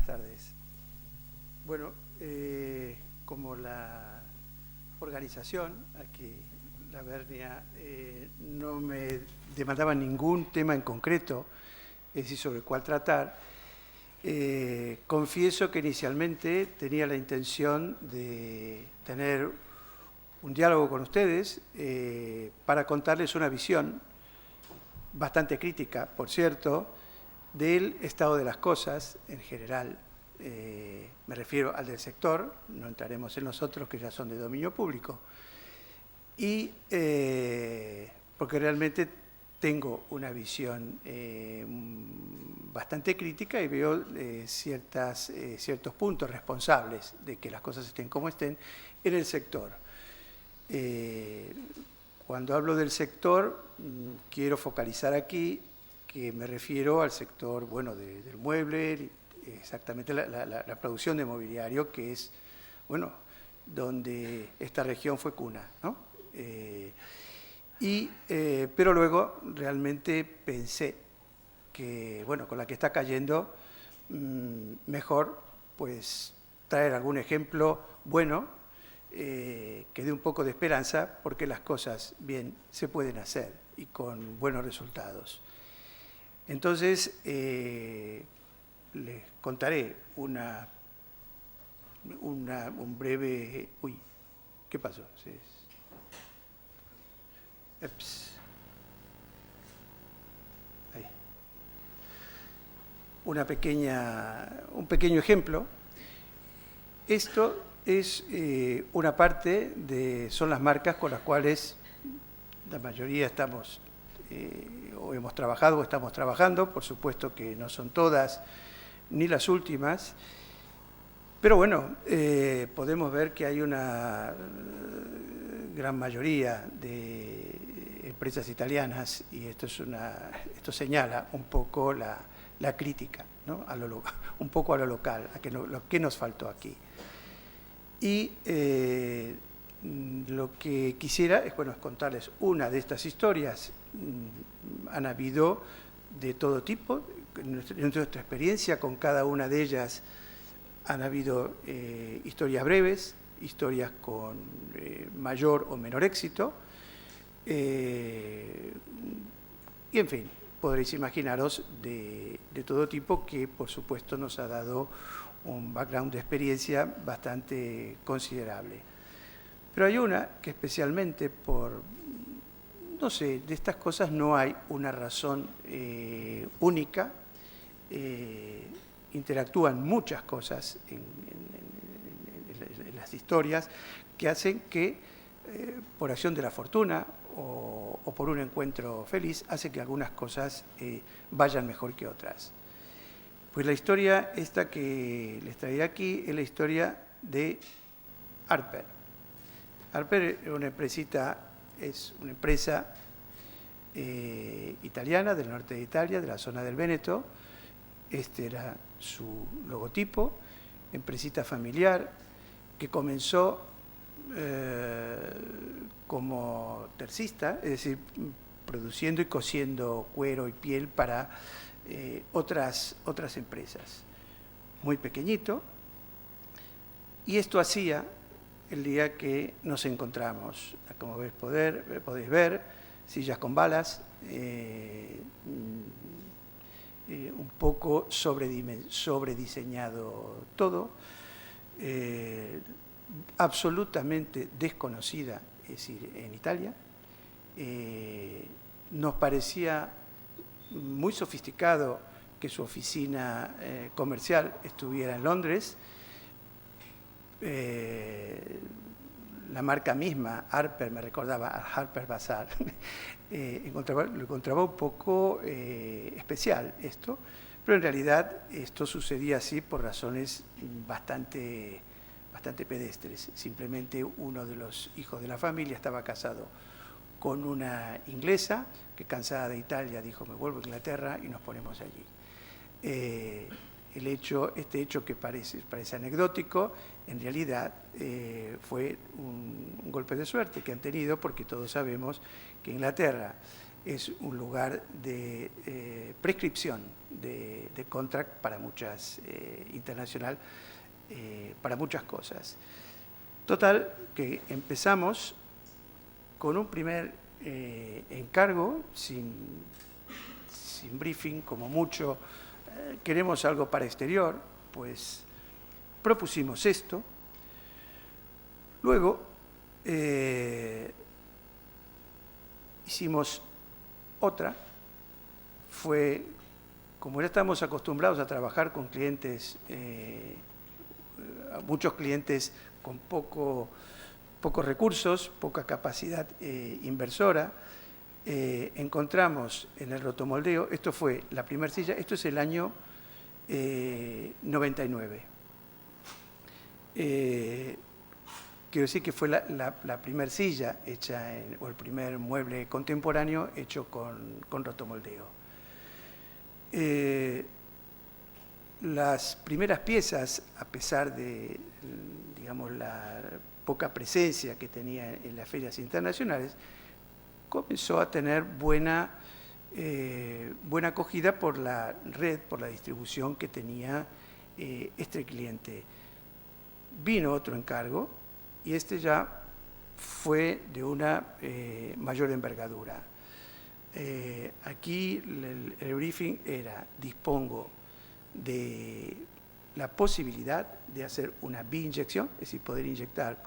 buenas tardes. Bueno, como la organización, aquí la Vernia, no me demandaba ningún tema en concreto, es decir, sobre el cual tratar, confieso que inicialmente tenía la intención de tener un diálogo con ustedes para contarles una visión bastante crítica, por cierto, del estado de las cosas en general. Me refiero al del sector, no entraremos en los otros que ya son de dominio público. Y porque realmente tengo una visión bastante crítica y veo ciertos puntos responsables de que las cosas estén como estén en el sector. Cuando hablo del sector, quiero focalizar aquí que me refiero al sector, bueno, del mueble, exactamente la producción de mobiliario, que es, bueno, donde esta región fue cuna, ¿no? Pero luego realmente pensé que, bueno, con la que está cayendo, mejor pues traer algún ejemplo bueno que dé un poco de esperanza, porque las cosas bien se pueden hacer y con buenos resultados. Entonces, les contaré un breve... Uy, ¿qué pasó? Ahí. Un pequeño ejemplo. Esto es una parte son las marcas con las cuales la mayoría estamos o hemos trabajado o estamos trabajando. Por supuesto que no son todas ni las últimas, pero bueno, podemos ver que hay una gran mayoría de empresas italianas, y esto señala un poco la crítica, ¿no? Un poco a lo local, a lo que nos faltó aquí. Y lo que quisiera es, bueno, contarles una de estas historias. Han habido de todo tipo. En nuestra experiencia con cada una de ellas han habido historias breves, historias con mayor o menor éxito. Y en fin, podréis imaginaros de todo tipo, que por supuesto nos ha dado un background de experiencia bastante considerable. Pero hay una que especialmente no sé, de estas cosas no hay una razón única, interactúan muchas cosas en las historias que hacen que, por acción de la fortuna o por un encuentro feliz, hace que algunas cosas vayan mejor que otras. Pues la historia esta que les traeré aquí es la historia de Harper. Harper es una empresa italiana del norte de Italia, de la zona del Véneto. Este era su logotipo, empresita familiar que comenzó como tercista, es decir, produciendo y cosiendo cuero y piel para otras empresas. Muy pequeñito, y esto hacía el día que nos encontramos. Como podéis ver, sillas con balas, un poco sobrediseñado todo, absolutamente desconocida, es decir, en Italia. Nos parecía muy sofisticado que su oficina comercial estuviera en Londres. La marca misma, Harper, me recordaba a Harper Bazaar. Lo encontraba un poco especial esto, pero en realidad esto sucedía así por razones bastante pedestres. Simplemente uno de los hijos de la familia estaba casado con una inglesa que, cansada de Italia, dijo: me vuelvo a Inglaterra y nos ponemos allí. Este hecho que parece anecdótico, en realidad fue un golpe de suerte que han tenido, porque todos sabemos que Inglaterra es un lugar de prescripción de contract para muchas, internacional, para muchas cosas. Total, que empezamos con un primer encargo, sin briefing, como mucho, queremos algo para exterior, pues propusimos esto. Luego hicimos otra, fue, como ya estamos acostumbrados a trabajar con clientes, muchos clientes con pocos recursos, poca capacidad inversora, encontramos en el rotomoldeo, esto fue la primera silla, esto es el año 99. Quiero decir que fue la primera silla hecha, o el primer mueble contemporáneo hecho con rotomoldeo. Las primeras piezas, a pesar de, digamos, la poca presencia que tenía en las ferias internacionales, comenzó a tener buena acogida por la red, por la distribución que tenía este cliente. Vino otro encargo y este ya fue de una mayor envergadura. Aquí el briefing era: dispongo de la posibilidad de hacer una biinyección, es decir, poder inyectar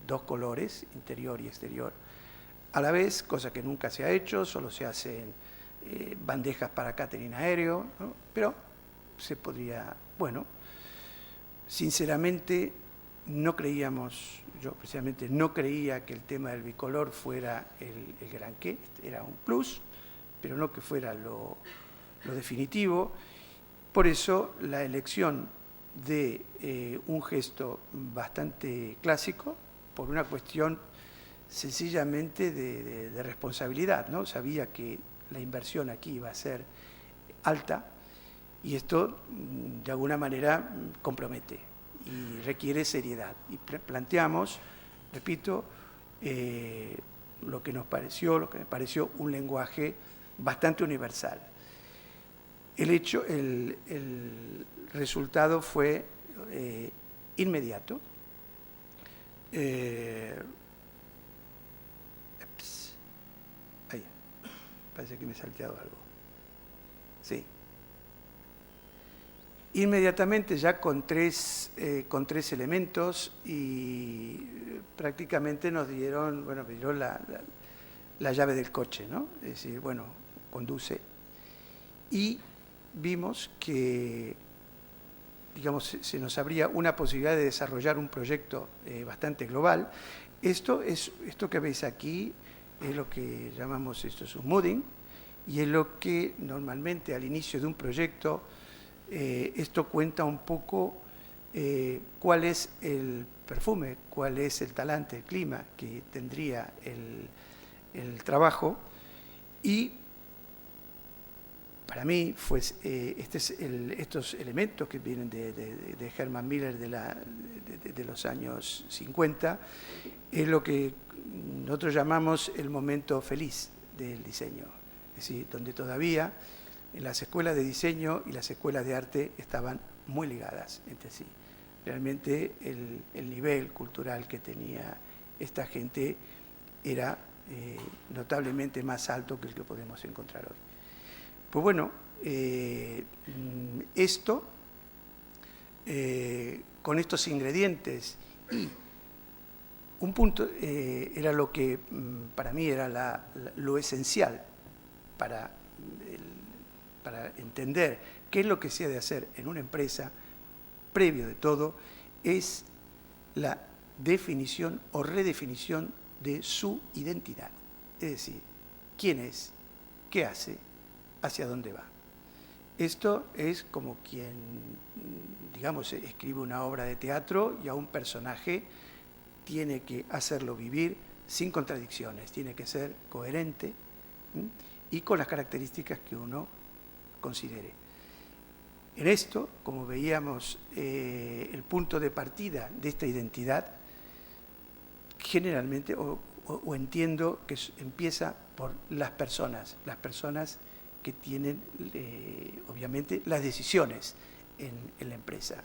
dos colores, interior y exterior, a la vez, cosa que nunca se ha hecho, solo se hacen bandejas para catering aéreo, ¿no? Pero se podría, bueno, sinceramente no creíamos, yo precisamente no creía que el tema del bicolor fuera el gran qué, era un plus, pero no que fuera lo definitivo. Por eso la elección de un gesto bastante clásico, por una cuestión sencillamente de responsabilidad, ¿no? Sabía que la inversión aquí iba a ser alta y esto de alguna manera compromete y requiere seriedad. Y planteamos, repito, lo que me pareció un lenguaje bastante universal. El resultado fue inmediato. Ahí, parece que me he salteado algo. Sí. Inmediatamente ya con tres elementos y prácticamente nos dieron, bueno, me dio la llave del coche, ¿no? Es decir, bueno, conduce. Y vimos que, digamos, se nos abría una posibilidad de desarrollar un proyecto bastante global. Esto que veis aquí es lo que llamamos, esto es un mooding, y es lo que normalmente al inicio de un proyecto, esto cuenta un poco cuál es el perfume, cuál es el talante, el clima que tendría el trabajo. Y para mí, pues, estos elementos que vienen de Herman Miller de los años 50, es lo que nosotros llamamos el momento feliz del diseño. Es decir, donde todavía en las escuelas de diseño y las escuelas de arte estaban muy ligadas entre sí. Realmente el nivel cultural que tenía esta gente era notablemente más alto que el que podemos encontrar hoy. Pues bueno, con estos ingredientes y un punto era lo que para mí era lo esencial para entender qué es lo que se ha de hacer en una empresa, previo de todo, es la definición o redefinición de su identidad. Es decir, quién es, qué hace, hacia dónde va. Esto es como quien, digamos, escribe una obra de teatro y a un personaje tiene que hacerlo vivir sin contradicciones, tiene que ser coherente y con las características que uno considere. En esto, como veíamos, el punto de partida de esta identidad generalmente o o entiendo que empieza por las personas que tienen, obviamente, las decisiones en la empresa.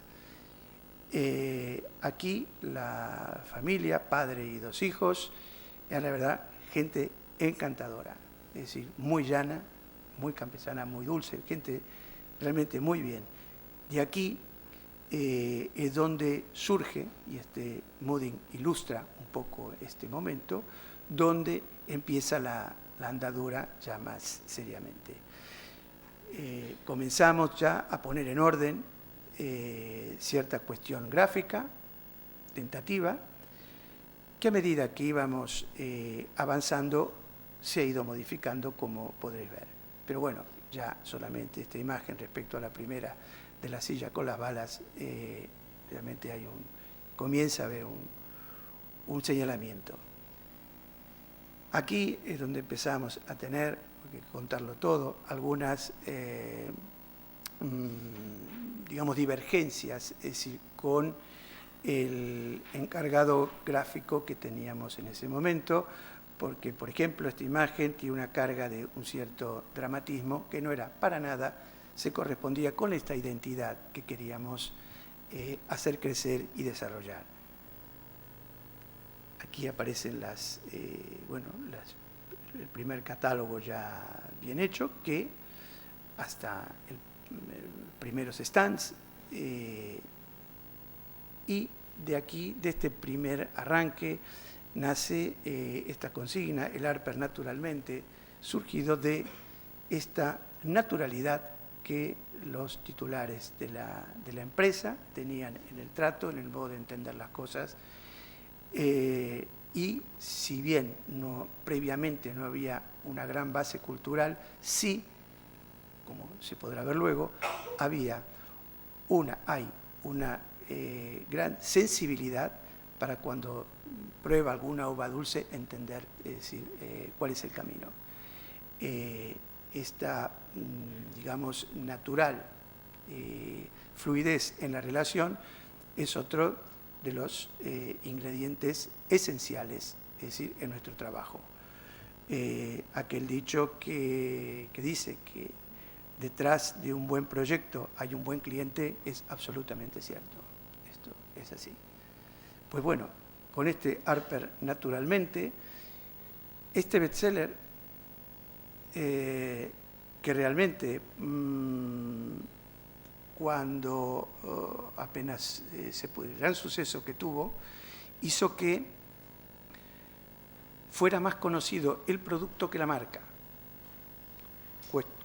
Aquí la familia, padre y 2 hijos, es la verdad gente encantadora, es decir, muy llana, muy campesana, muy dulce, gente realmente muy bien. De aquí es donde surge, y este Mudding ilustra un poco este momento, donde empieza la andadura ya más seriamente. Comenzamos ya a poner en orden cierta cuestión gráfica, tentativa, que a medida que íbamos avanzando se ha ido modificando, como podréis ver. Pero bueno, ya solamente esta imagen respecto a la primera de la silla con las balas, realmente comienza a haber un señalamiento. Aquí es donde empezamos a tener, hay que contarlo todo, algunas, digamos, divergencias, es decir, con el encargado gráfico que teníamos en ese momento, porque, por ejemplo, esta imagen tiene una carga de un cierto dramatismo que no era para nada, se correspondía con esta identidad que queríamos hacer crecer y desarrollar. Aquí aparecen el primer catálogo ya bien hecho, que hasta primeros stands, y de aquí, de este primer arranque, nace esta consigna, el Harper naturalmente, surgido de esta naturalidad que los titulares de la empresa tenían en el trato, en el modo de entender las cosas, y si bien previamente no había una gran base cultural, sí, como se podrá ver luego, hay una gran sensibilidad para cuando prueba alguna uva dulce entender, es decir, cuál es el camino. Esta, digamos, natural fluidez en la relación es otro de los ingredientes esenciales, es decir, en nuestro trabajo. Aquel dicho que dice que detrás de un buen proyecto hay un buen cliente es absolutamente cierto. Esto es así. Pues bueno, con este Harper naturalmente, este bestseller que realmente cuando apenas el gran suceso que tuvo, hizo que fuera más conocido el producto que la marca,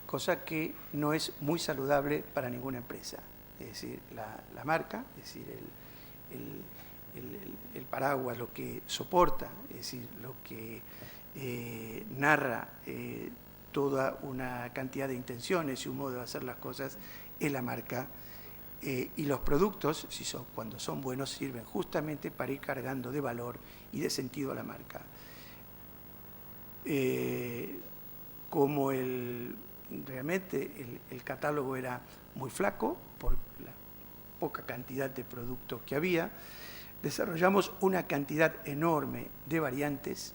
cosa que no es muy saludable para ninguna empresa. Es decir, la marca, es decir, el paraguas, lo que soporta, es decir, lo que narra toda una cantidad de intenciones y un modo de hacer las cosas, es la marca. Y los productos, cuando son buenos, sirven justamente para ir cargando de valor y de sentido a la marca. Como realmente el catálogo era muy flaco por la poca cantidad de productos que había, desarrollamos una cantidad enorme de variantes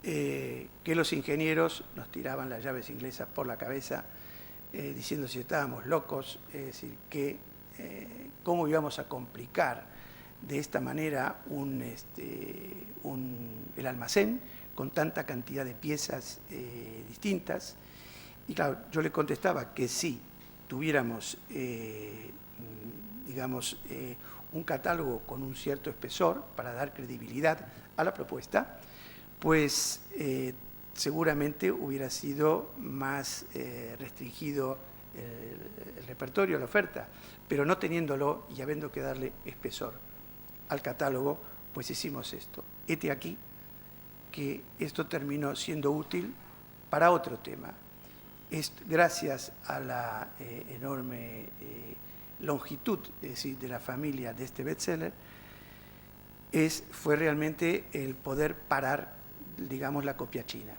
que los ingenieros nos tiraban las llaves inglesas por la cabeza, diciendo si estábamos locos, es decir, que cómo íbamos a complicar de esta manera el almacén con tanta cantidad de piezas distintas. Y claro, yo le contestaba que si tuviéramos, digamos, un catálogo con un cierto espesor para dar credibilidad a la propuesta, pues seguramente hubiera sido más restringido el repertorio, la oferta, pero no teniéndolo y habiendo que darle espesor al catálogo, pues hicimos esto. Hete aquí que esto terminó siendo útil para otro tema. Es gracias a la enorme longitud, es decir, de la familia de este bestseller, fue realmente el poder parar, digamos, la copia china.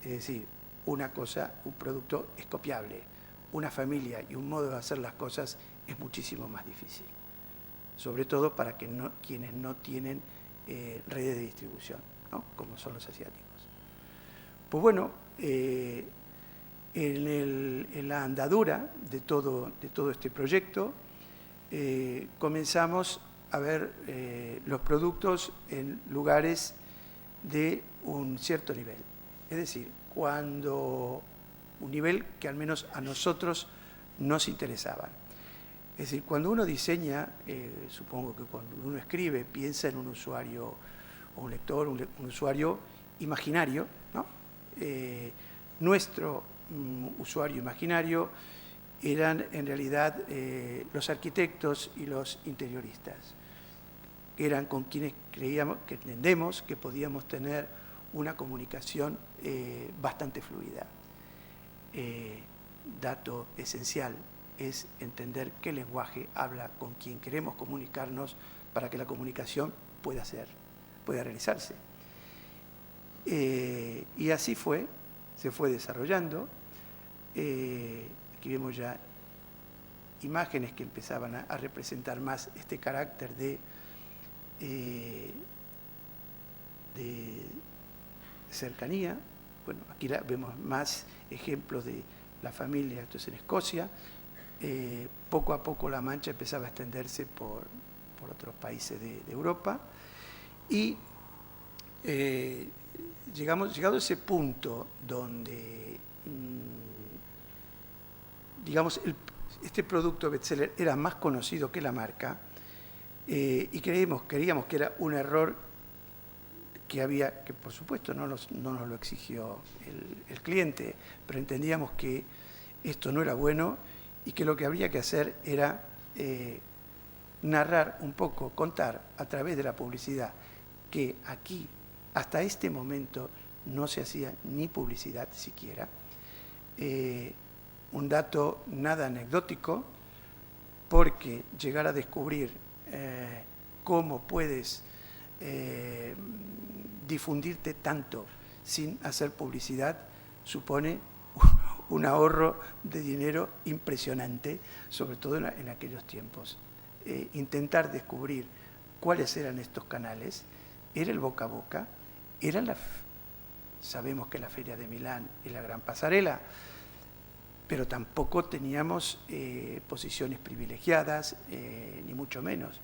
Es decir, una cosa, un producto es copiable, una familia y un modo de hacer las cosas es muchísimo más difícil, sobre todo para quienes no tienen redes de distribución. ¿no? Como son los asiáticos. Pues bueno, en la andadura de todo este proyecto, comenzamos a ver los productos en lugares de un cierto nivel. Es decir, un nivel que al menos a nosotros nos interesaba. Es decir, cuando uno diseña, supongo que cuando uno escribe, piensa en un usuario o un lector, un usuario imaginario, ¿no? Nuestro usuario imaginario eran en realidad los arquitectos y los interioristas, que eran con quienes creíamos, que entendemos que podíamos tener una comunicación bastante fluida. Dato esencial es entender qué lenguaje habla con quien queremos comunicarnos para que la comunicación pueda realizarse. Y así se fue desarrollando. Aquí vemos ya imágenes que empezaban a representar más este carácter de cercanía. Bueno, aquí vemos más ejemplos de la familia, esto es en Escocia. Poco a poco la mancha empezaba a extenderse por otros países de Europa. Y llegado a ese punto donde, digamos, este producto bestseller era más conocido que la marca, y queríamos que era un error que por supuesto no nos lo exigió el cliente, pero entendíamos que esto no era bueno y que lo que habría que hacer era narrar un poco, contar a través de la publicidad que aquí, hasta este momento, no se hacía ni publicidad siquiera. Un dato nada anecdótico, porque llegar a descubrir cómo puedes difundirte tanto sin hacer publicidad supone un ahorro de dinero impresionante, sobre todo en aquellos tiempos. Intentar descubrir cuáles eran estos canales, era el boca a boca, sabemos que la Feria de Milán es la gran pasarela, pero tampoco teníamos posiciones privilegiadas, ni mucho menos.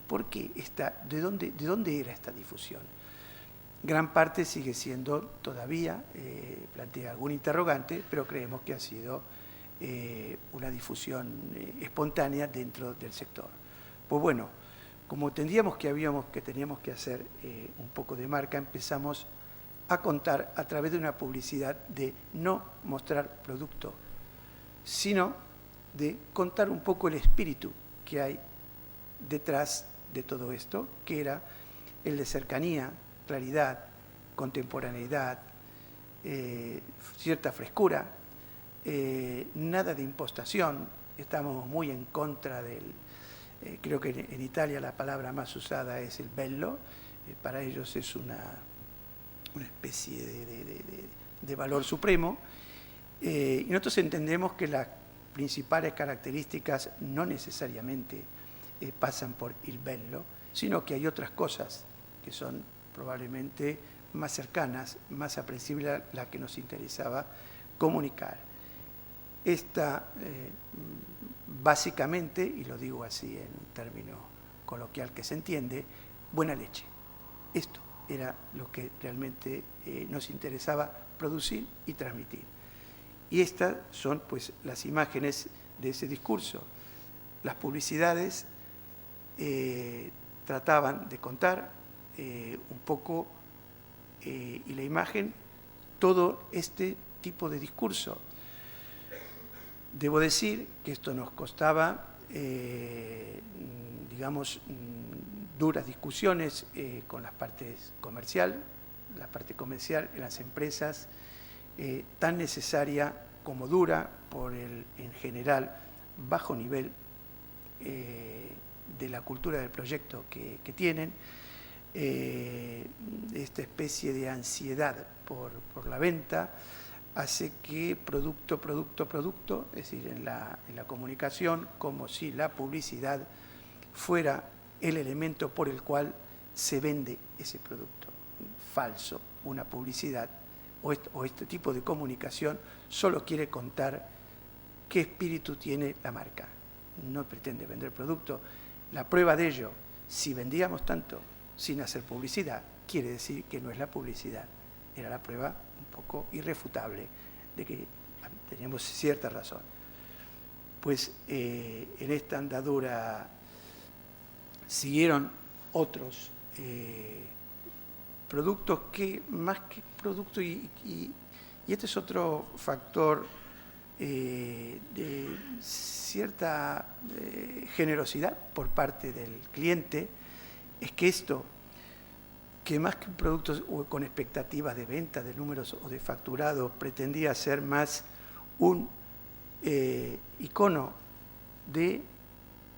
¿Por qué? ¿De dónde era esta difusión? Gran parte sigue siendo todavía, plantea algún interrogante, pero creemos que ha sido una difusión espontánea dentro del sector. Pues bueno, como entendíamos que teníamos que hacer un poco de marca, empezamos a contar a través de una publicidad de no mostrar producto, sino de contar un poco el espíritu que hay detrás de todo esto, que era el de cercanía, claridad, contemporaneidad, cierta frescura, nada de impostación. Estamos muy en contra creo que en Italia la palabra más usada es el bello, para ellos es una especie de valor supremo, y nosotros entendemos que las principales características no necesariamente pasan por il bello, sino que hay otras cosas que son probablemente más cercanas, más apreciables a las que nos interesaba comunicar. Esta, básicamente, y lo digo así en un término coloquial que se entiende, buena leche. Esto era lo que realmente nos interesaba producir y transmitir. Y estas son pues las imágenes de ese discurso. Las publicidades trataban de contar un poco, y la imagen, todo este tipo de discurso. Debo decir que esto nos costaba, digamos, duras discusiones con las partes comercial, la parte comercial en las empresas, tan necesaria como dura por el, en general, bajo nivel de la cultura del proyecto que tienen, esta especie de ansiedad por la venta hace que producto, es decir, en la comunicación, como si la publicidad fuera el elemento por el cual se vende ese producto. falso. Una publicidad o este tipo de comunicación solo quiere contar qué espíritu tiene la marca. No pretende vender producto. La prueba de ello, si vendíamos tanto sin hacer publicidad, quiere decir que no es la publicidad. Era la prueba un poco irrefutable de que teníamos cierta razón. Pues en esta andadura siguieron otros productos que, más que productos, y este es otro factor de cierta generosidad por parte del cliente, es que esto, que más que un producto con expectativas de venta, de números o de facturado, pretendía ser más un icono de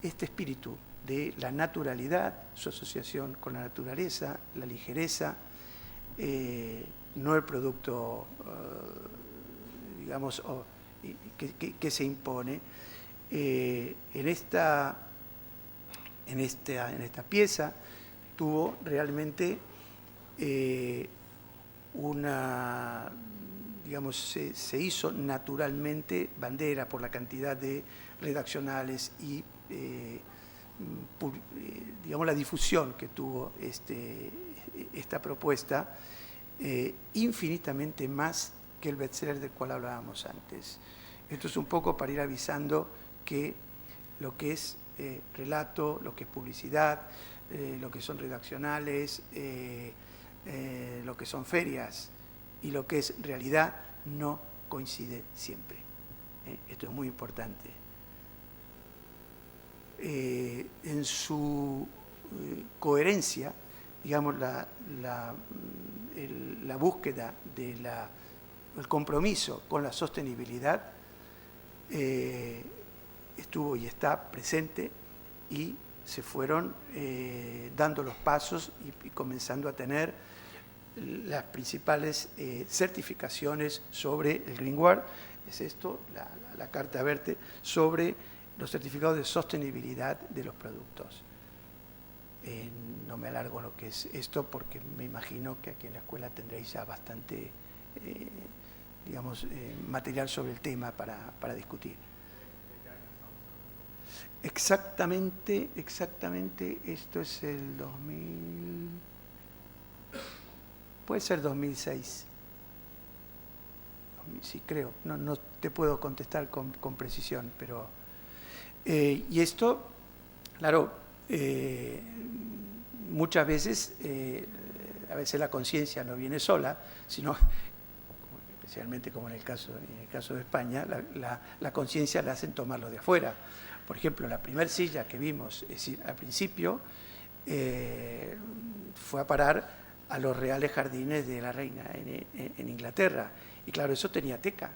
este espíritu, de la naturalidad, su asociación con la naturaleza, la ligereza, no el producto, digamos, que se impone. En esta pieza tuvo realmente digamos, se hizo naturalmente bandera por la cantidad de redaccionales y digamos, la difusión que tuvo esta propuesta, infinitamente más que el bestseller del cual hablábamos antes. Esto es un poco para ir avisando que lo que es relato, lo que es publicidad, lo que son redaccionales, lo que son ferias y lo que es realidad no coincide siempre. Esto es muy importante. En su coherencia, digamos, la búsqueda del compromiso con la sostenibilidad estuvo y está presente, y se fueron dando los pasos y comenzando a tener las principales certificaciones sobre el Greenware. Es esto, la carta verde sobre los certificados de sostenibilidad de los productos. No me alargo en lo que es esto porque me imagino que aquí en la escuela tendréis ya bastante digamos, material sobre el tema para discutir. Exactamente, esto es el 2000, puede ser 2006. Sí, creo, no te puedo contestar con precisión, pero... y esto, claro, muchas veces, a veces la conciencia no viene sola, sino, especialmente como en el caso de España, la conciencia la hacen tomarlo de afuera. Por ejemplo, la primera silla que vimos, es decir, al principio, fue a parar a los Reales Jardines de la Reina en Inglaterra. Y claro, eso tenía teca,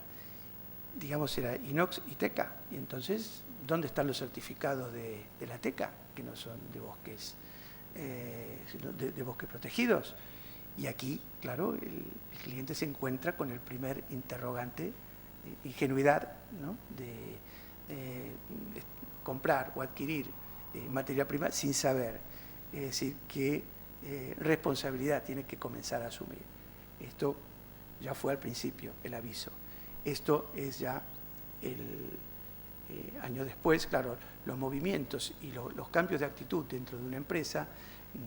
digamos, era inox y teca. Y entonces, ¿dónde están los certificados de la teca? Que no son de bosques, de bosques protegidos. Y aquí, claro, el cliente se encuentra con el primer interrogante, ingenuidad, ¿no? de comprar o adquirir materia prima sin saber. Es decir, qué responsabilidad tiene que comenzar a asumir. Esto ya fue al principio, el aviso. Esto es ya años después, claro, los movimientos y los cambios de actitud dentro de una empresa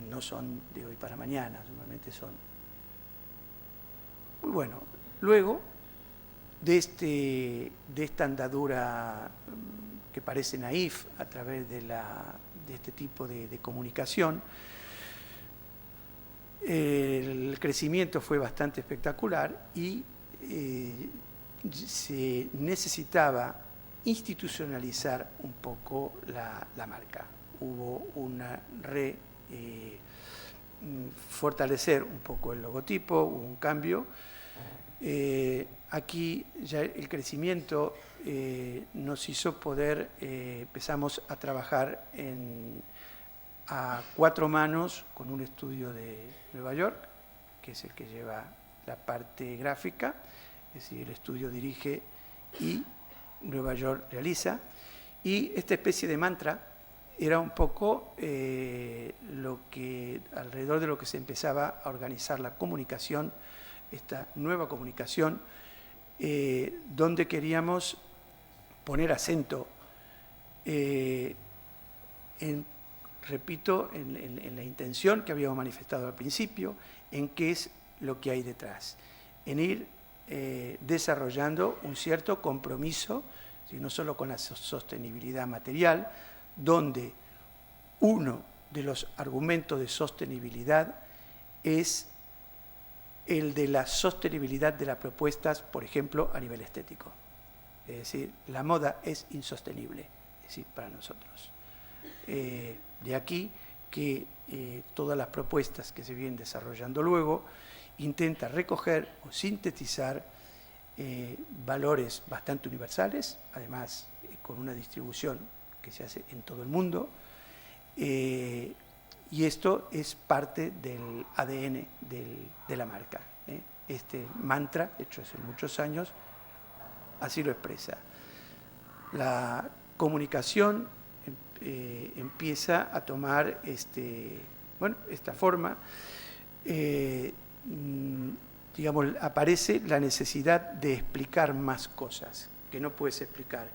no son de hoy para mañana, normalmente son. Muy bueno, luego de esta andadura que parece naif a través de este tipo de comunicación, el crecimiento fue bastante espectacular y se necesitaba institucionalizar un poco la marca. Hubo una fortalecer un poco el logotipo, hubo un cambio. Aquí ya el crecimiento nos hizo poder, empezamos a trabajar a 4 manos con un estudio de Nueva York, que es el que lleva la parte gráfica, es decir, el estudio dirige y Nueva York realiza, y esta especie de mantra era un poco alrededor de lo que se empezaba a organizar la comunicación, esta nueva comunicación, donde queríamos poner acento repito, en la intención que habíamos manifestado al principio, en qué es lo que hay detrás, en ir desarrollando un cierto compromiso, no solo con la sostenibilidad material, donde uno de los argumentos de sostenibilidad es el de la sostenibilidad de las propuestas, por ejemplo, a nivel estético. Es decir, la moda es insostenible, es decir, para nosotros. De aquí que todas las propuestas que se vienen desarrollando luego intenta recoger o sintetizar valores bastante universales, además con una distribución que se hace en todo el mundo, y esto es parte del ADN de la marca. Este mantra, hecho hace muchos años, así lo expresa. La comunicación empieza a tomar esta forma. Digamos, aparece la necesidad de explicar más cosas, que no puedes explicar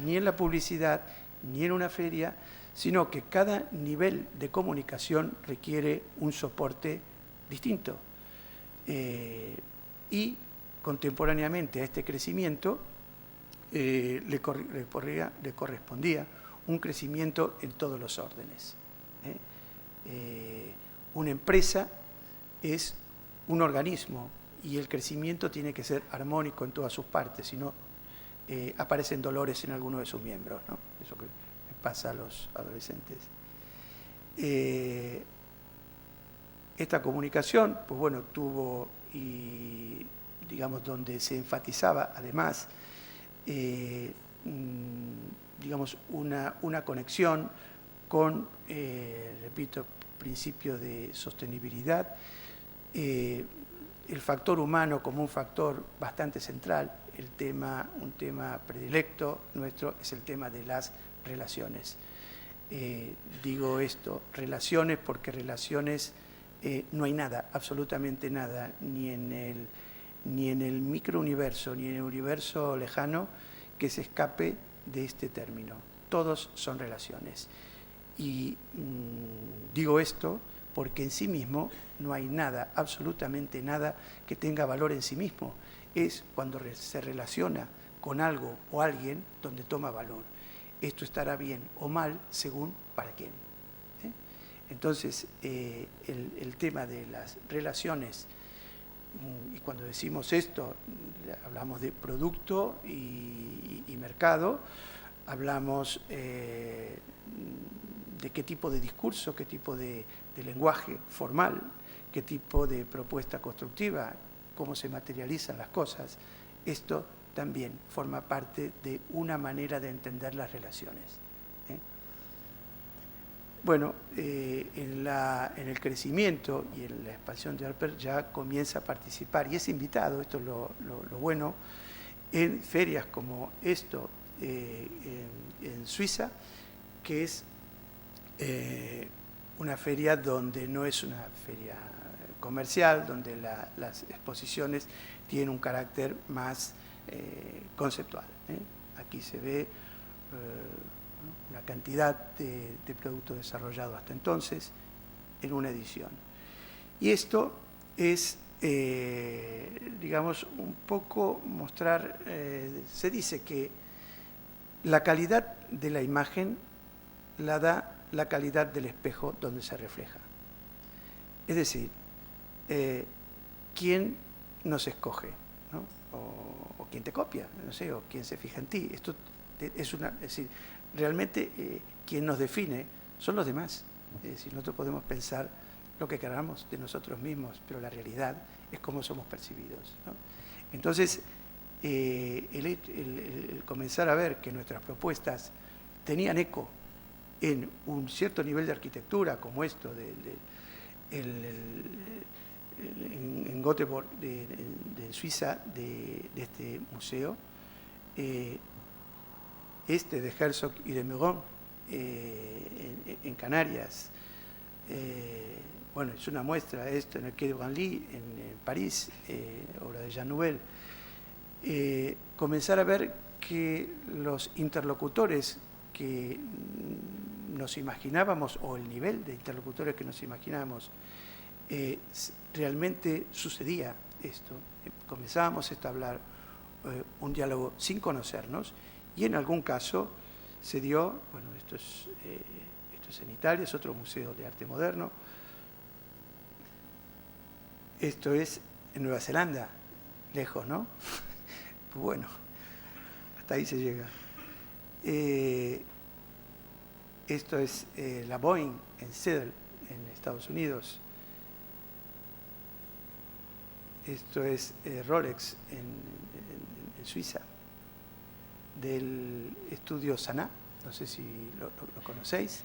ni en la publicidad, ni en una feria, sino que cada nivel de comunicación requiere un soporte distinto. Y contemporáneamente a este crecimiento le correspondía un crecimiento en todos los órdenes. Una empresa es un organismo y el crecimiento tiene que ser armónico en todas sus partes, si no aparecen dolores en alguno de sus miembros, ¿no? Eso que pasa a los adolescentes. Esta comunicación, pues bueno, tuvo, y digamos, donde se enfatizaba además, digamos, una conexión con, repito, principio de sostenibilidad, el factor humano como un factor bastante central. Un tema predilecto nuestro es el tema de las relaciones. Digo esto, relaciones, porque relaciones no hay nada, absolutamente nada, ni en el microuniverso, ni en el universo lejano, que se escape de este término. Todos son relaciones. Y digo esto porque en sí mismo no hay nada, absolutamente nada, que tenga valor en sí mismo. Es cuando se relaciona con algo o alguien donde toma valor. Esto estará bien o mal según para quién. Entonces, el tema de las relaciones, y cuando decimos esto, hablamos de producto y mercado, hablamos de qué tipo de discurso, qué tipo de lenguaje formal, qué tipo de propuesta constructiva, cómo se materializan las cosas. Esto también forma parte de una manera de entender las relaciones. Bueno, en el crecimiento y en la expansión de Alper ya comienza a participar y es invitado, esto es lo bueno, en ferias como esto en Suiza, que es una feria donde no es una feria comercial, donde las exposiciones tienen un carácter más conceptual. Aquí se ve una cantidad de productos desarrollados hasta entonces en una edición. Y esto es, digamos, un poco mostrar, se dice que la calidad de la imagen la da la calidad del espejo donde se refleja. Es decir, ¿quién nos escoge? ¿No? O quién te copia, no sé, o quién se fija en ti. Esto es decir, realmente quien nos define son los demás. Es decir, nosotros podemos pensar lo que queramos de nosotros mismos, pero la realidad es cómo somos percibidos, ¿no? Entonces, el comenzar a ver que nuestras propuestas tenían eco en un cierto nivel de arquitectura, como esto en Göteborg, de Suiza, de este museo, de Herzog y de Meuron, en Canarias. Bueno, es una muestra esto en el Quai de Branly, en París, obra de Jean Nouvel. Comenzar a ver que los interlocutores que nos imaginábamos, o el nivel de interlocutores que nos imaginábamos, realmente sucedía esto. Comenzábamos a establecer un diálogo sin conocernos, y en algún caso se dio, bueno, esto es en Italia, es otro museo de arte moderno, esto es en Nueva Zelanda, lejos, ¿no? Bueno, hasta ahí se llega. Esto es la Boeing en Seattle, en Estados Unidos. Esto es Rolex en Suiza, del estudio Sana, no sé si lo conocéis.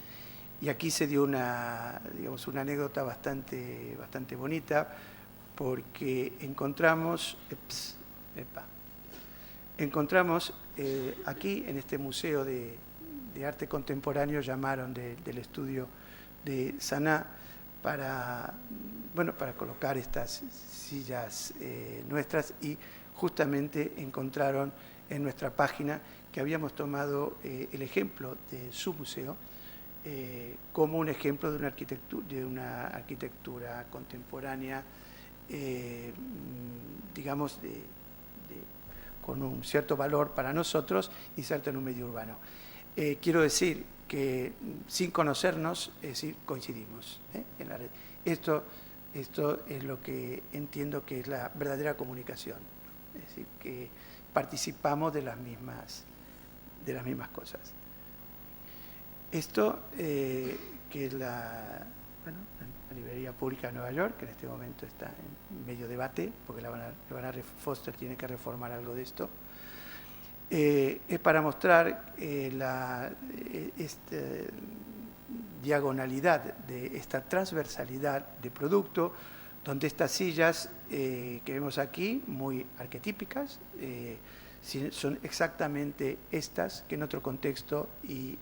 Y aquí se dio una anécdota bastante bonita, porque encontramos aquí en este museo de arte contemporáneo, llamaron del estudio de Sana para colocar estas sillas nuestras, y justamente encontraron en nuestra página que habíamos tomado el ejemplo de su museo como un ejemplo de una arquitectura contemporánea, digamos, con un cierto valor para nosotros, inserto en un medio urbano. Quiero decir que sin conocernos, es decir, coincidimos en la red. Esto es lo que entiendo que es la verdadera comunicación, es decir, que participamos de las mismas cosas. Esto, que es la Librería Pública de Nueva York, que en este momento está en medio debate, porque la Vannevar Foster tiene que reformar algo de esto, es para mostrar esta diagonalidad, esta transversalidad de producto, donde estas sillas que vemos aquí, muy arquetípicas, son exactamente estas que en otro contexto y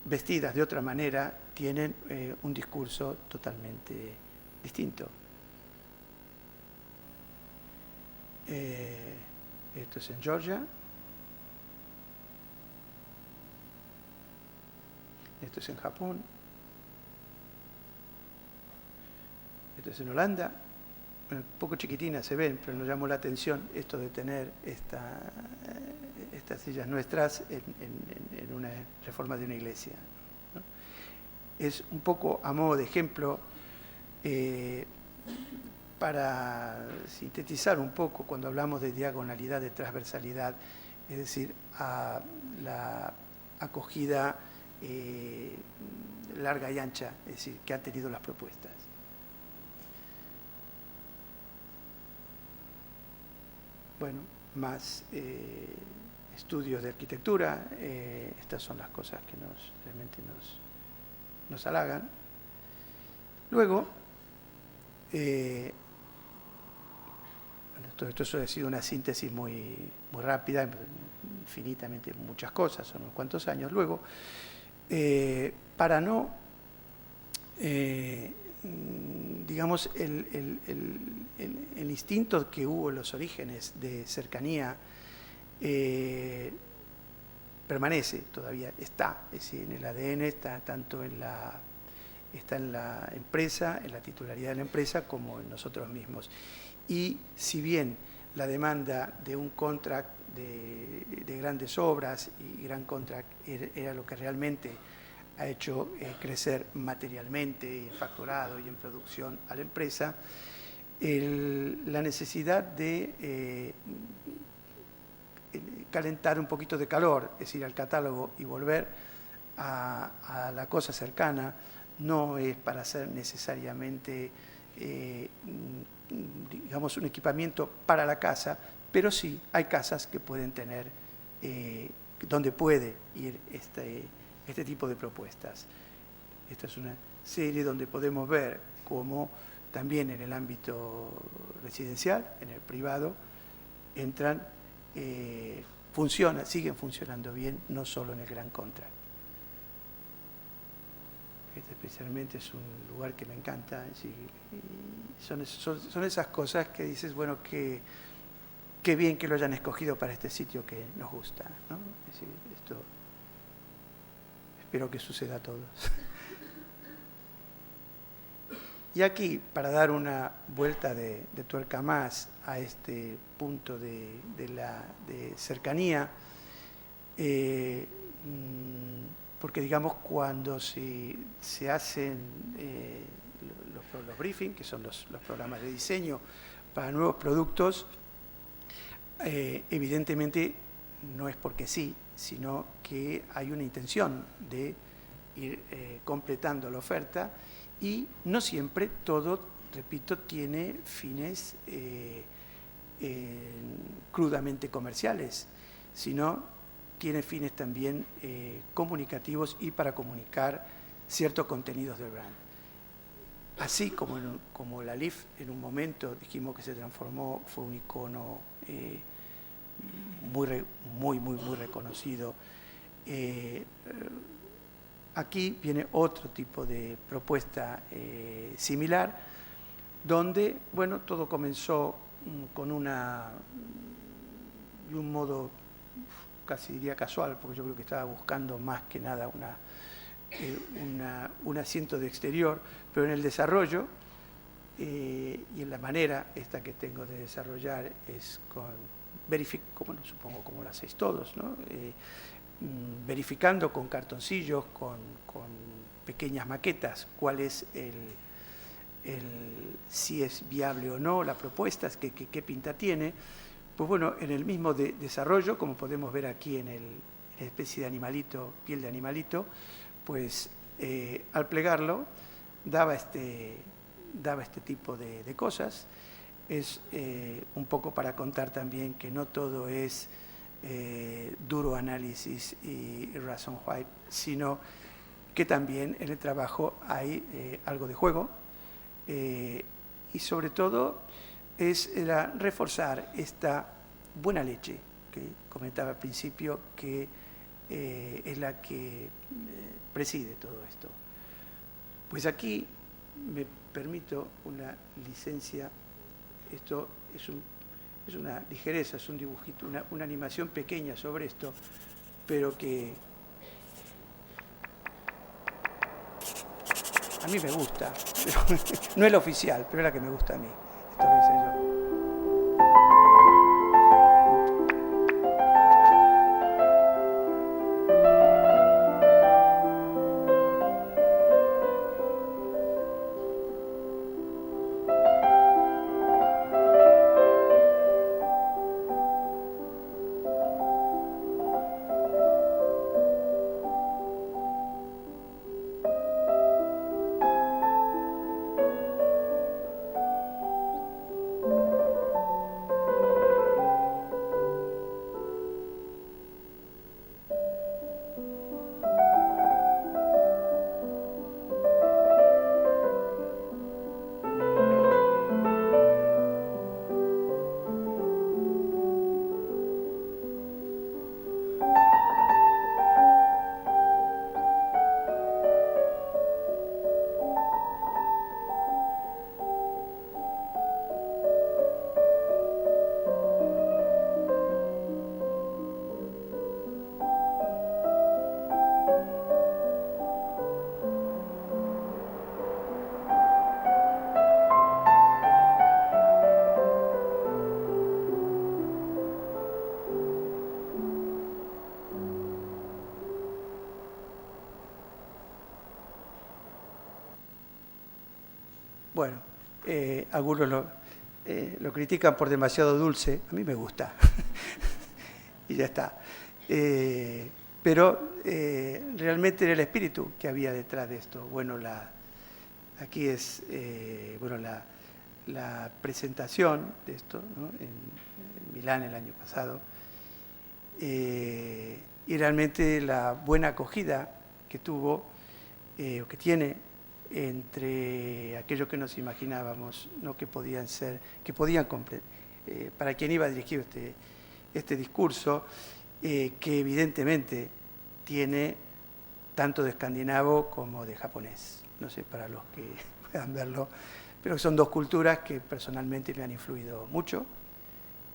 vestidas de otra manera tienen un discurso totalmente distinto. Esto es en Georgia. Esto es en Japón. Esto es en Holanda. Un poco chiquitina se ven, pero nos llamó la atención esto de tener estas sillas nuestras en una reforma de una iglesia, ¿no? Es un poco a modo de ejemplo, para sintetizar un poco cuando hablamos de diagonalidad, de transversalidad, es decir, a la acogida larga y ancha, es decir, que han tenido las propuestas. Bueno, más estudios de arquitectura, estas son las cosas que realmente nos halagan. Luego, esto ha sido una síntesis muy rápida, infinitamente muchas cosas, son unos cuantos años. Luego, para no, digamos, el instinto que hubo en los orígenes de cercanía permanece todavía, está, es decir, en el ADN, está tanto está en la empresa, en la titularidad de la empresa, como en nosotros mismos. Y si bien la demanda de un contract de grandes obras y gran contract era lo que realmente ha hecho crecer materialmente, en facturado y en producción a la empresa, la necesidad de calentar un poquito de calor, es decir, al catálogo, y volver a la cosa cercana, no es para hacer necesariamente digamos, un equipamiento para la casa, pero sí hay casas que pueden tener, donde puede ir este tipo de propuestas. Esta es una serie donde podemos ver cómo también en el ámbito residencial, en el privado, entran, siguen funcionando bien, no solo en el gran contract. Este especialmente es un lugar que me encanta. Es decir, son esas cosas que dices, bueno, qué bien que lo hayan escogido para este sitio que nos gusta, ¿no? Es decir, esto espero que suceda a todos. Y aquí, para dar una vuelta de tuerca más a este punto de cercanía, porque digamos cuando se hacen los briefings, que son los programas de diseño para nuevos productos, evidentemente no es porque sí, sino que hay una intención de ir completando la oferta y no siempre todo, repito, tiene fines crudamente comerciales, sino tiene fines también comunicativos y para comunicar ciertos contenidos del brand. Así como la Leaf en un momento dijimos que se transformó, fue un icono muy reconocido. Aquí viene otro tipo de propuesta similar, donde, bueno, todo comenzó con un modo casi diría casual, porque yo creo que estaba buscando más que nada un asiento de exterior, pero en el desarrollo y en la manera esta que tengo de desarrollar es bueno, supongo como lo hacéis todos, ¿no? Verificando con cartoncillos, con pequeñas maquetas, cuál es si es viable o no la propuesta, qué pinta tiene. Pues bueno, en el mismo desarrollo, como podemos ver aquí en la especie de animalito, piel de animalito, pues al plegarlo daba este tipo de cosas. Es un poco para contar también que no todo es duro análisis y razón white, sino que también en el trabajo hay algo de juego y sobre todo era reforzar esta buena leche que comentaba al principio, que es la que preside todo esto. Pues aquí me permito una licencia. Esto es una ligereza, es un dibujito, una animación pequeña sobre esto, pero que a mí me gusta. No es la oficial, pero es la que me gusta a mí. Esto lo hice yo. Bueno, algunos lo critican por demasiado dulce, a mí me gusta, y ya está. Pero realmente era el espíritu que había detrás de esto. Bueno, aquí es bueno, la presentación de esto, ¿no? en Milán el año pasado, y realmente la buena acogida que tuvo, o que tiene, entre aquello que nos imaginábamos, ¿no? que podían para quien iba dirigido este discurso, que evidentemente tiene tanto de escandinavo como de japonés. No sé, para los que puedan verlo, pero son dos culturas que personalmente me han influido mucho.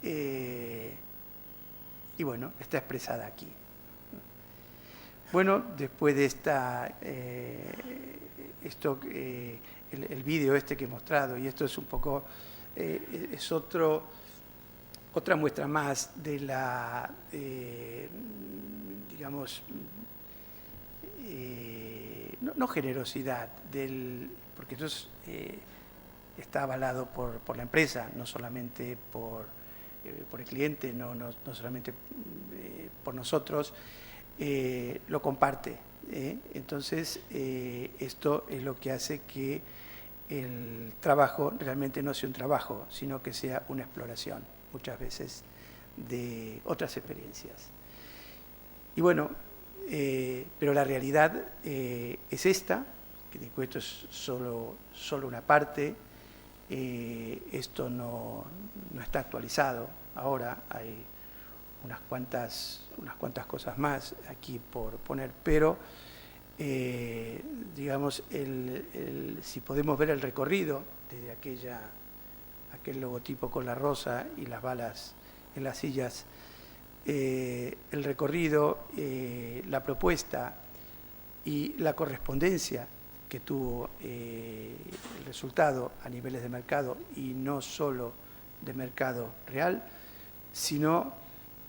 Y bueno, está expresada aquí. Bueno, después de el vídeo este que he mostrado, y esto es un poco, es otra muestra más de la, digamos, no generosidad, porque esto está avalado por la empresa, no solamente por el cliente, no solamente por nosotros, lo comparte. Entonces, esto es lo que hace que el trabajo realmente no sea un trabajo, sino que sea una exploración, muchas veces, de otras experiencias. Y bueno, pero la realidad es esta, que digo, esto es solo una parte, esto no está actualizado. Ahora hay unas cuantas cosas más aquí por poner, pero digamos, si podemos ver el recorrido desde aquel logotipo con la rosa y las balas en las sillas, el recorrido, la propuesta y la correspondencia que tuvo el resultado a niveles de mercado, y no solo de mercado real, sino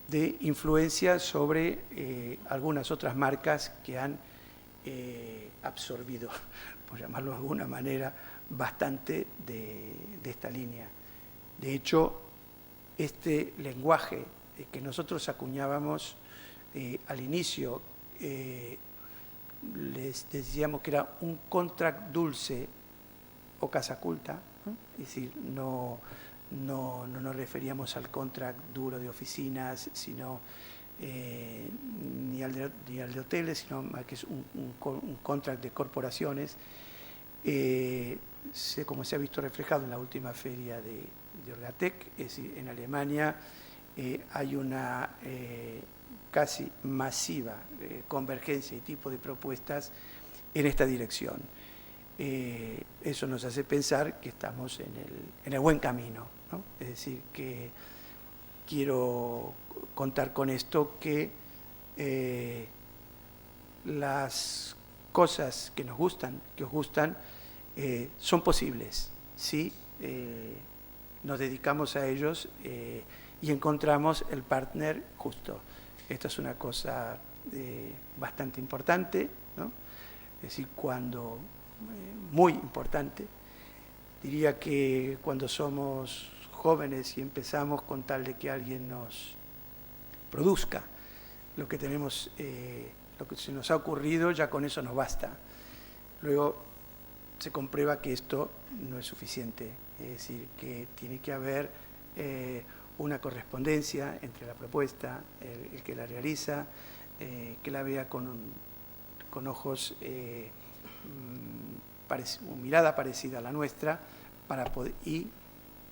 de influencia sobre algunas otras marcas que han absorbido, por llamarlo de alguna manera, bastante de esta línea. De hecho, este lenguaje que nosotros acuñábamos al inicio, les decíamos que era un contract dulce o casa culta, ¿no? Es decir, no nos referíamos al contract duro de oficinas, sino ni al de hoteles, sino que es un contract de corporaciones, como se ha visto reflejado en la última feria de Orgatec. Es decir, en Alemania hay una casi masiva convergencia y tipo de propuestas en esta dirección. Eso nos hace pensar que estamos en el buen camino, ¿no? Es decir, que quiero contar con esto, que las cosas que nos gustan, que os gustan, son posibles, si nos dedicamos a ellos y encontramos el partner justo. Esto es una cosa bastante importante, ¿no? Es decir, muy importante. Diría que cuando somos jóvenes y empezamos, con tal de que alguien nos produzca lo que tenemos, lo que se nos ha ocurrido, ya con eso nos basta. Luego se comprueba que esto no es suficiente, es decir, que tiene que haber una correspondencia entre la propuesta, el que la realiza, que la vea con ojos, mirada parecida a la nuestra, y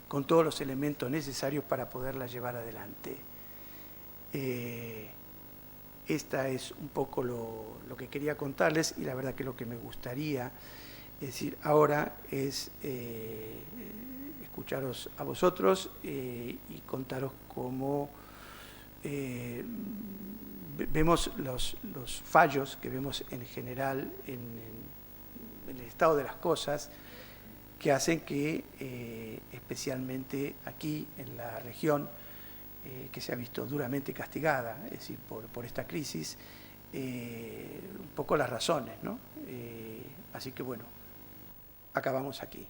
con todos los elementos necesarios para poderla llevar adelante. Esta es un poco lo que quería contarles, y la verdad que lo que me gustaría decir ahora es escucharos a vosotros y contaros cómo vemos los fallos que vemos en general en el estado de las cosas, que hacen que, especialmente aquí en la región, que se ha visto duramente castigada, es decir, por esta crisis, un poco las razones, ¿no? Así que bueno, acabamos aquí.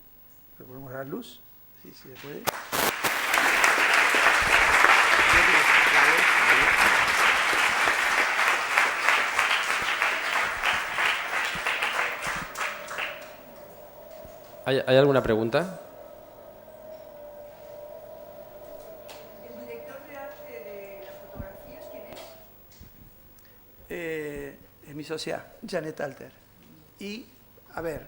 ¿Le podemos dar luz? Sí, sí se puede. ¿Hay alguna pregunta? ¿El director de arte de las fotografías quién es? Es mi socia, Janet Alter. Y, a ver,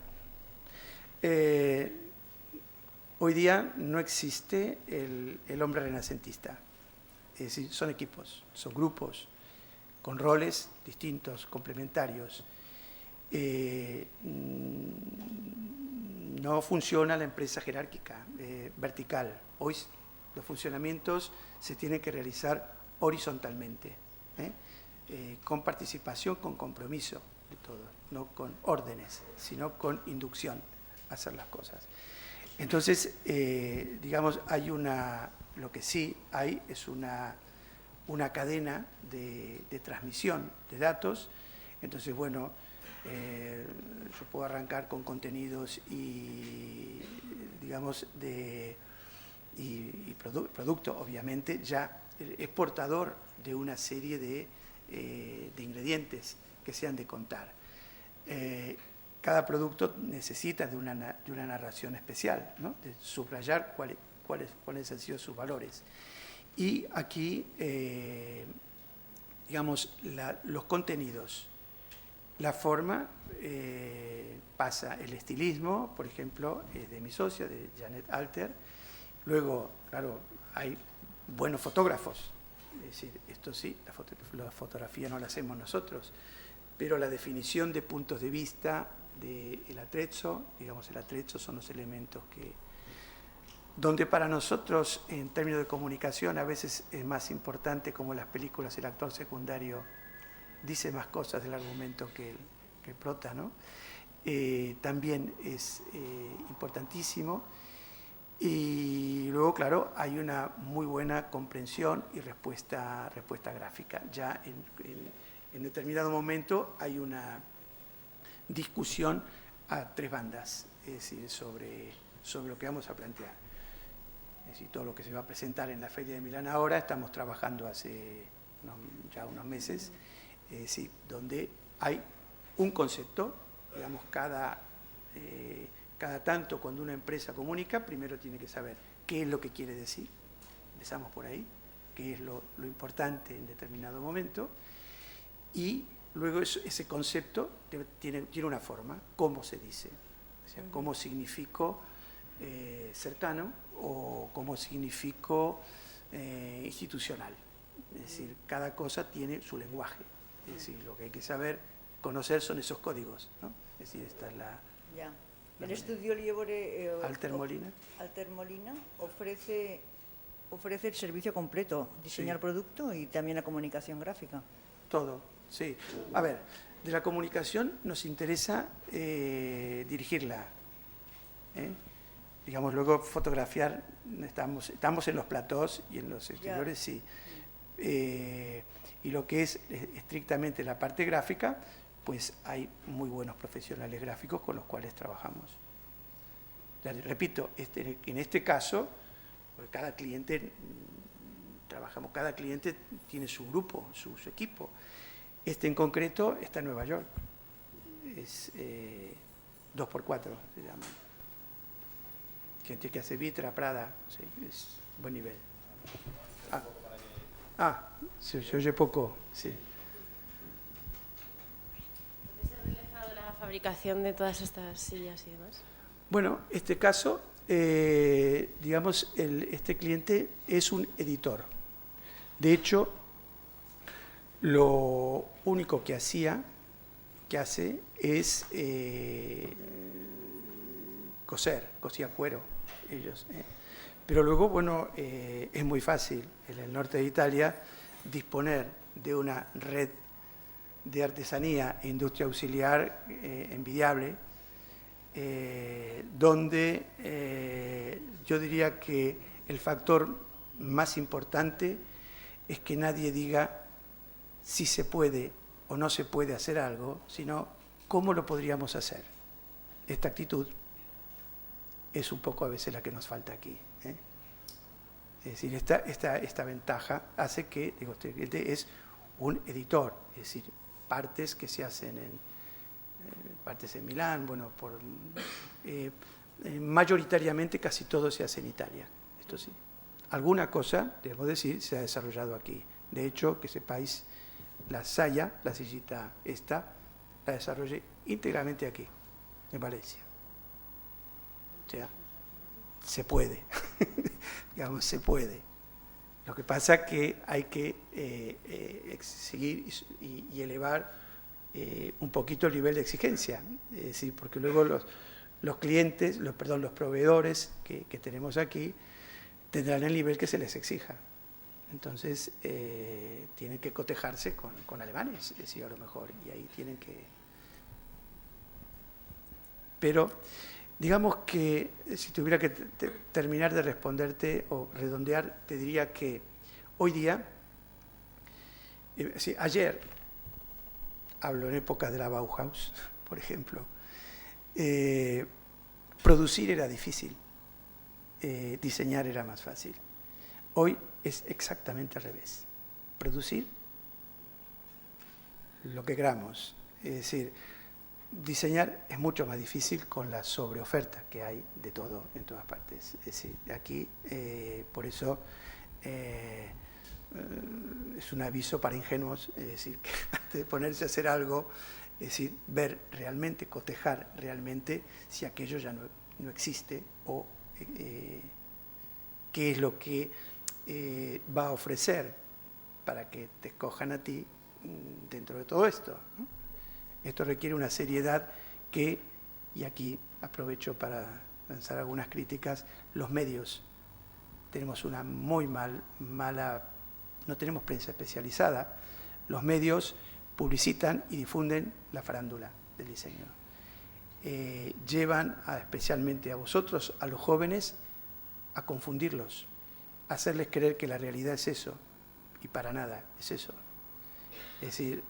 hoy día no existe el hombre renacentista. Es decir, son equipos, son grupos, con roles distintos, complementarios. no funciona la empresa jerárquica, vertical. Hoy los funcionamientos se tienen que realizar horizontalmente, con participación, con compromiso de todos, no con órdenes, sino con inducción a hacer las cosas. Entonces, digamos, lo que sí hay es una cadena de transmisión de datos. Entonces, bueno, yo puedo arrancar con contenidos y, digamos, producto, obviamente, ya es portador de una serie de ingredientes que se han de contar. Cada producto necesita de una narración especial, ¿no? De subrayar cuáles han sido sus valores. Y aquí, digamos, los contenidos, la forma, pasa el estilismo, por ejemplo, de mi socia, de Janet Alter. Luego, claro, hay buenos fotógrafos. Es decir, esto sí, la fotografía no la hacemos nosotros, pero la definición de puntos de vista del atrezzo, digamos, el atrezzo son los elementos donde para nosotros, en términos de comunicación, a veces es más importante, como en las películas, el actor secundario dice más cosas del argumento que el prota, ¿no? También es importantísimo. Y luego, claro, hay una muy buena comprensión y respuesta gráfica. Ya en determinado momento hay una discusión a tres bandas, es decir, sobre lo que vamos a plantear. Es decir, todo lo que se va a presentar en la Feria de Milán ahora, estamos trabajando hace ya unos meses, es decir, donde hay un concepto, digamos, cada tanto cuando una empresa comunica, primero tiene que saber qué es lo que quiere decir, empezamos por ahí, qué es lo importante en determinado momento, y luego ese concepto tiene una forma, cómo se dice, o sea, cómo significó cercano o cómo significó institucional. Es decir, cada cosa tiene su lenguaje, es decir, lo que hay que saber, conocer son esos códigos, ¿no? Es decir, esta es la... Ya. El estudio Lievore Alter Molina ofrece el servicio completo, diseñar sí. Producto y también la comunicación gráfica. Todo, sí. A ver, de la comunicación nos interesa dirigirla. Digamos, luego fotografiar, estamos en los platós y en los exteriores, sí. Y lo que es estrictamente la parte gráfica, pues hay muy buenos profesionales gráficos con los cuales trabajamos. Ya, repito, en este caso, porque cada cliente tiene su grupo, su equipo. Este en concreto está en Nueva York, es 2x4 se llama. Gente que hace Vitra, Prada, sí, es buen nivel. Se oye poco, sí. ¿Dónde se ha realizado la fabricación de todas estas sillas y demás? Bueno, este caso, digamos, este cliente es un editor. De hecho, lo único que hace es cosía cuero ellos. Pero luego, bueno, es muy fácil en el norte de Italia disponer de una red de artesanía e industria auxiliar envidiable, donde yo diría que el factor más importante es que nadie diga si se puede o no se puede hacer algo, sino cómo lo podríamos hacer. Esta actitud es un poco a veces la que nos falta aquí. Es decir, esta ventaja hace que, digo, este cliente es un editor, es decir, partes que se hacen partes en Milán, bueno, mayoritariamente casi todo se hace en Italia, esto sí. Alguna cosa, debo decir, se ha desarrollado aquí. De hecho, que sepáis, la saya, la sillita esta, la desarrollé íntegramente aquí, en Valencia. O sea, se puede, digamos, se puede. Lo que pasa es que hay que seguir y elevar un poquito el nivel de exigencia, es decir, porque luego los clientes, los proveedores que tenemos aquí tendrán el nivel que se les exija. Entonces, tienen que cotejarse con alemanes, es decir, a lo mejor, y ahí tienen que... Pero, digamos que si tuviera que terminar de responderte o redondear, te diría que hoy día, ayer, hablo en época de la Bauhaus, por ejemplo, producir era difícil, diseñar era más fácil. Hoy es exactamente al revés. Producir lo que queramos, es decir, diseñar es mucho más difícil con la sobreoferta que hay de todo en todas partes. Es decir, aquí, por eso, es un aviso para ingenuos, es decir, que antes de ponerse a hacer algo, es decir, ver realmente, cotejar realmente si aquello ya no existe o qué es lo que va a ofrecer para que te escojan a ti dentro de todo esto, ¿no? Esto requiere una seriedad que, y aquí aprovecho para lanzar algunas críticas, los medios tenemos una muy mala, no tenemos prensa especializada, los medios publicitan y difunden la farándula del diseño. Llevan especialmente a vosotros, a los jóvenes, a confundirlos, a hacerles creer que la realidad es eso, y para nada es eso. Es decir,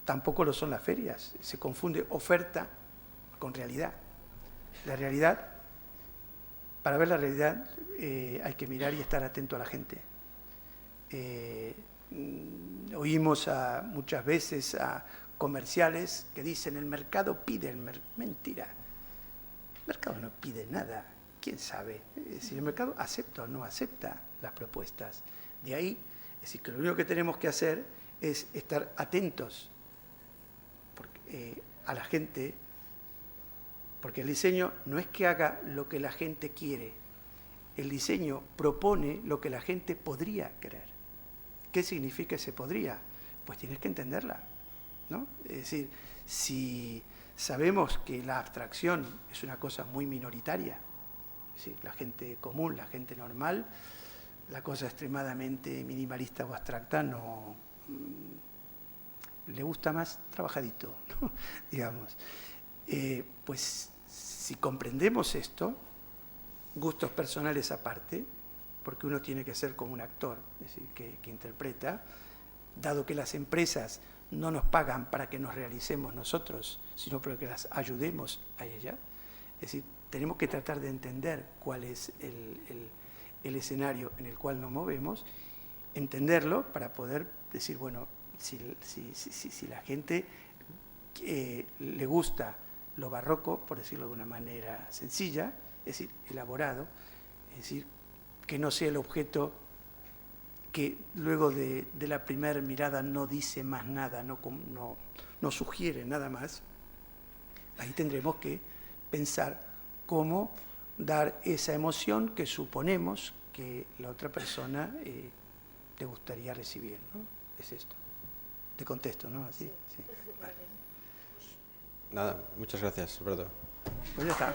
tampoco lo son las ferias, se confunde oferta con realidad. La realidad, para ver la realidad hay que mirar y estar atento a la gente. Oímos muchas veces a comerciales que dicen el mercado pide, mentira. El mercado no pide nada, quién sabe. Si el mercado acepta o no acepta las propuestas. De ahí, es decir, que lo único que tenemos que hacer es estar atentos a la gente, porque el diseño no es que haga lo que la gente quiere, el diseño propone lo que la gente podría querer. ¿Qué significa ese podría? Pues tienes que entenderla, ¿no? Es decir, si sabemos que la abstracción es una cosa muy minoritaria, es decir, la gente común, la gente normal, la cosa extremadamente minimalista o abstracta no le gusta más trabajadito, ¿no? Digamos. Pues si comprendemos esto, gustos personales aparte, porque uno tiene que ser como un actor, es decir, que interpreta, dado que las empresas no nos pagan para que nos realicemos nosotros, sino para que las ayudemos a ellas. Es decir, tenemos que tratar de entender cuál es el escenario en el cual nos movemos, entenderlo para poder decir, bueno, si la gente le gusta lo barroco, por decirlo de una manera sencilla, es decir, elaborado, es decir, que no sea el objeto que luego de la primera mirada no dice más nada, no sugiere nada más, ahí tendremos que pensar cómo dar esa emoción que suponemos que la otra persona le gustaría recibir, ¿no? Es esto. Te contesto, ¿no? Así, sí. Vale. Nada, muchas gracias, Alberto. Pues ya está.